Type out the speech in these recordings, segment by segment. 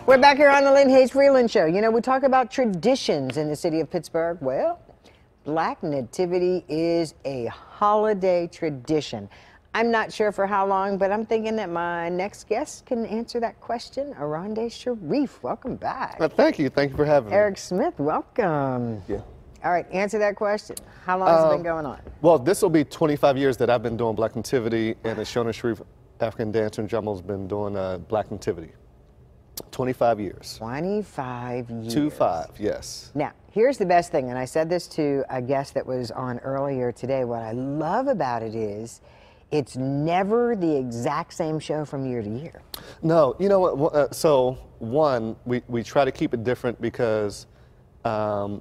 We're back here on the Lynn Hayes Freeland Show. You know, we talk about traditions in the city of Pittsburgh. Well, Black Nativity is a holiday tradition. I'm not sure for how long, but I'm thinking that my next guest can answer that question. Aronde Sharif, welcome back. Thank you. Thank you for having me. Eric Smith, welcome. Yeah. All right, answer that question. How long has it been going on? Well, this will be 25 years that I've been doing Black Nativity, and the Shona Sharif African Dancer and Drummer has been doing Black Nativity. 25 years. 25 years. 25, yes. Now, here's the best thing, and I said this to a guest that was on earlier today. What I love about it is it's never the exact same show from year to year. No, you know what? So, one, we try to keep it different because we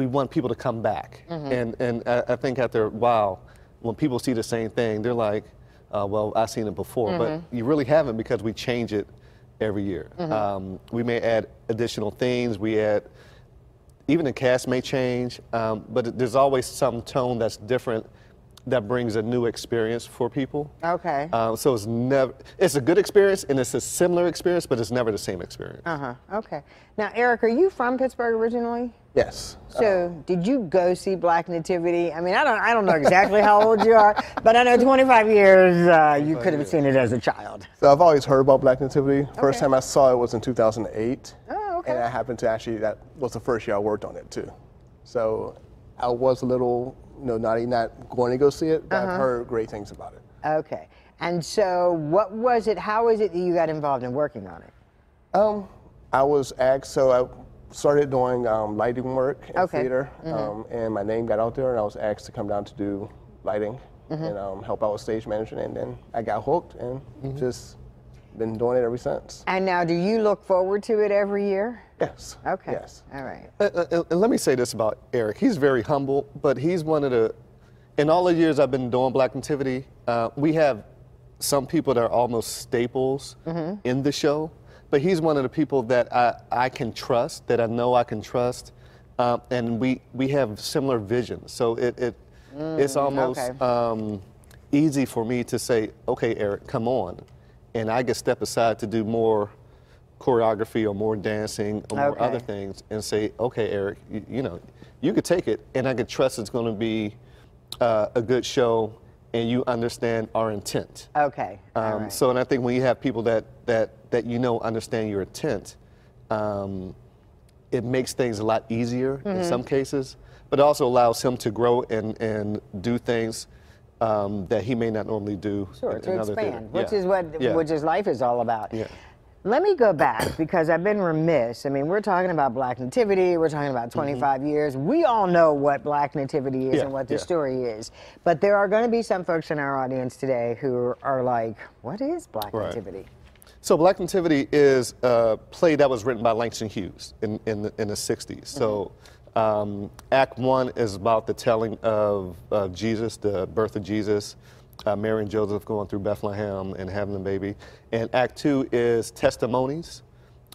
want people to come back. And I think after a while, when people see the same thing, they're like, well, I've seen it before. But you really haven't, because we change it every year. We may add additional things. We add, even the cast may change, but there's always some tone that's different that brings a new experience for people. Okay. So it's a good experience, and it's a similar experience, but it's never the same experience. Okay. Now, Eric, are you from Pittsburgh originally? Yes. So, did you go see Black Nativity? I mean, I don't know exactly how old you are, but I know 25 years, you could have seen it as a child. So I've always heard about Black Nativity. First time I saw it was in 2008. Oh, okay. And I happened to that was the first year I worked on it too. So I was a little, not going to go see it, but I've heard great things about it. Okay. And so what was it, how is it that you got involved in working on it? I was asked, so I started doing lighting work in theater, and my name got out there, and I was asked to come down to do lighting and help out with stage management, and then I got hooked and just been doing it ever since. And now, do you look forward to it every year? Yes. Okay. Yes. All right. And let me say this about Eric. He's very humble, but he's one of the, in all the years I've been doing Black Nativity, we have some people that are almost staples in the show. But he's one of the people that I can trust, that I know I can trust, and we have similar visions. So it's almost easy for me to say, okay, Eric, come on. And I can step aside to do more choreography or more dancing or more other things and say, okay, Eric, you could take it, and I could trust it's going to be a good show, and you understand our intent. Okay. All right. So, and I think when you have people that understand your intent, it makes things a lot easier in some cases, but it also allows him to grow and do things that he may not normally do. Sure, to other expand, theater. which is life is all about. Yeah. Let me go back, because I've been remiss. I mean, we're talking about Black Nativity, we're talking about 25 years. We all know what Black Nativity is and what the story is. But there are going to be some folks in our audience today who are like, what is Black Nativity? So Black Nativity is a play that was written by Langston Hughes in the 60s. So Act 1 is about the telling of Jesus, the birth of Jesus. Mary and Joseph going through Bethlehem and having the baby. And Act 2 is testimonies,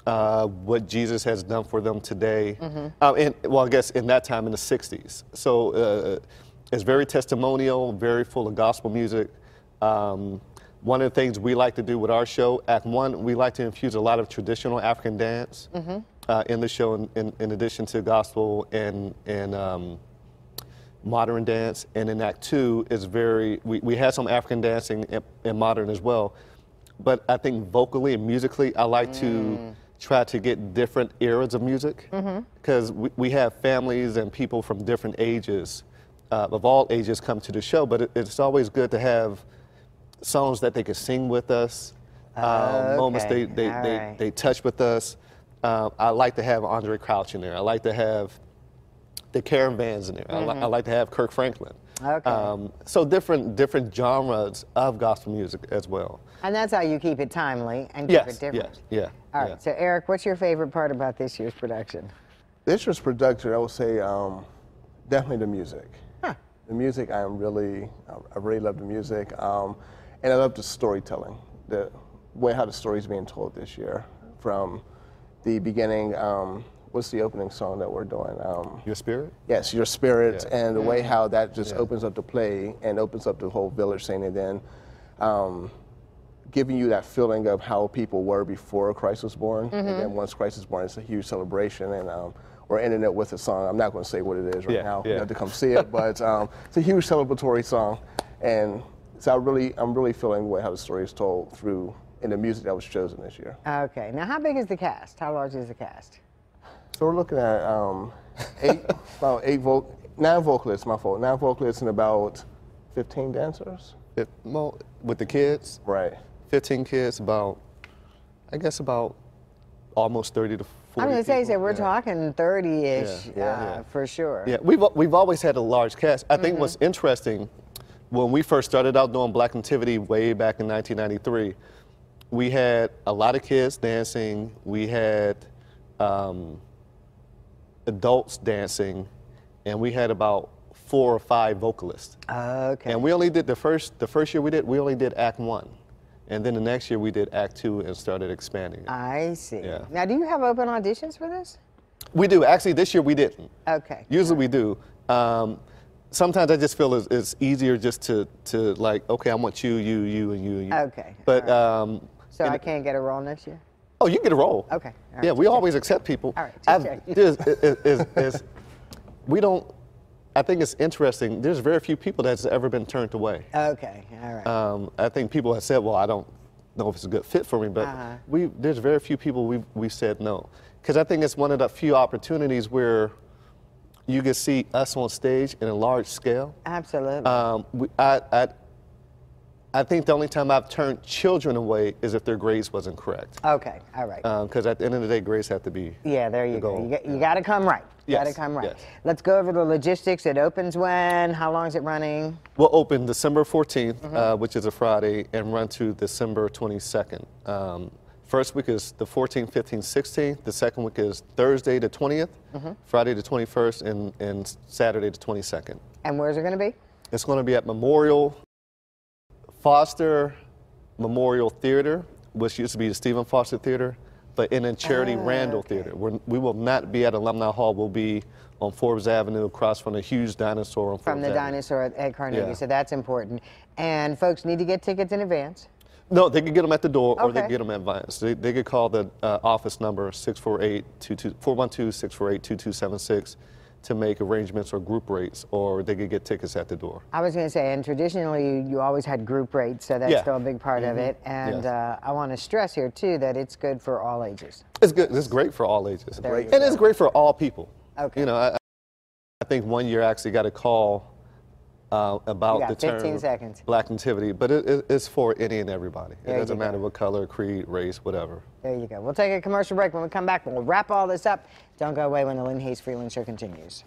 what Jesus has done for them today. And well, I guess in that time in the 60s. So it's very testimonial, very full of gospel music. One of the things we like to do with our show, Act 1, we like to infuse a lot of traditional African dance in the show, in addition to gospel and modern dance. And in Act 2 is we have some African dancing and modern as well. But I think vocally and musically, I like to try to get different eras of music, because we have families and people from different ages, of all ages, come to the show. But it's always good to have songs that they could sing with us, moments they touch with us. I like to have Andre Crouch in there. I like to have the Caravans in there. I like to have Kirk Franklin. Okay. So different genres of gospel music as well. And that's how you keep it timely and keep it different. Yeah. All right. So Eric, what's your favorite part about this year's production? This year's production, I would say, definitely the music. The music, I really love the music, and I love the storytelling, the way how the story's being told this year, from the beginning. What's the opening song that we're doing? Your Spirit? Yes, Your Spirit, and the way how that just opens up the play and opens up the whole village scene, and then giving you that feeling of how people were before Christ was born, and then once Christ was born, it's a huge celebration, and we're ending it with a song. I'm not going to say what it is right now. You have to come see it, but it's a huge celebratory song, and so I'm really feeling the way how the story is told through in the music that was chosen this year. Okay, now how big is the cast? How large is the cast? So we're looking at nine vocalists. My fault. 9 vocalists and about 15 dancers. With the kids, Right. 15 kids, I guess about almost 30 to 40. I'm going to say, people. we're talking 30-ish for sure. Yeah, we've always had a large cast. I think what's interesting, when we first started out doing Black Nativity way back in 1993, we had a lot of kids dancing. We had adults dancing, and we had about 4 or 5 vocalists. Okay. And we only did the first year we only did Act 1. And then the next year we did Act 2 and started expanding it. I see. Yeah. Now, do you have open auditions for this? We do. Actually, this year we didn't. Okay. Usually we do. Sometimes I just feel it's easier just to like, okay, I want you, and you, and you. Okay. But So I can't get a role next year? oh, you get a role. Okay. All right, Yeah, we just always accept people. All right, just check. We don't. I think it's interesting. There's very few people that's ever been turned away. Okay, all right. I think people have said, well, I don't know if it's a good fit for me, but there's very few people we said no. Because I think it's one of the few opportunities where you can see us on stage in a large scale. Absolutely. I think the only time I've turned children away is if their grades wasn't correct. Okay, all right. Because at the end of the day, grades have to be. Yeah, there you go. You got to come right. You got to Yes, come right. yes. Let's go over the logistics. It opens when? How long is it running? We'll open December 14th, which is a Friday, and run to December 22nd. First week is the 14th, 15th, 16th. The second week is Thursday the 20th, Friday the 21st, and Saturday the 22nd. And where's it going to be? It's going to be at Foster Memorial Theater, which used to be the Stephen Foster Theater, but in a Charity Randall Theater. We will not be at Alumni Hall. We'll be on Forbes Avenue, across from a huge dinosaur on Forbes From the Avenue. dinosaur at Carnegie, Yeah. so that's important. And folks need to get tickets in advance. No, they can get them at the door, or they Okay. can get them in advance. They could call the office number 412-2276 to make arrangements or group rates, or they could get tickets at the door. I was going to say, and traditionally you always had group rates, so that's Yeah. still a big part of it. And Yes. I want to stress here too that it's good for all ages. It's good. It's great for all ages, There you and it's great for all people. Okay. You know, I think one year I actually got a call about You got the term 15 seconds. Black Nativity, but it's for any and everybody. There It you doesn't matter go. what color, creed, race, whatever. There you go. We'll take a commercial break. When we come back, we'll wrap all this up. Don't go away when the Lynn Hayes Freeland Show continues.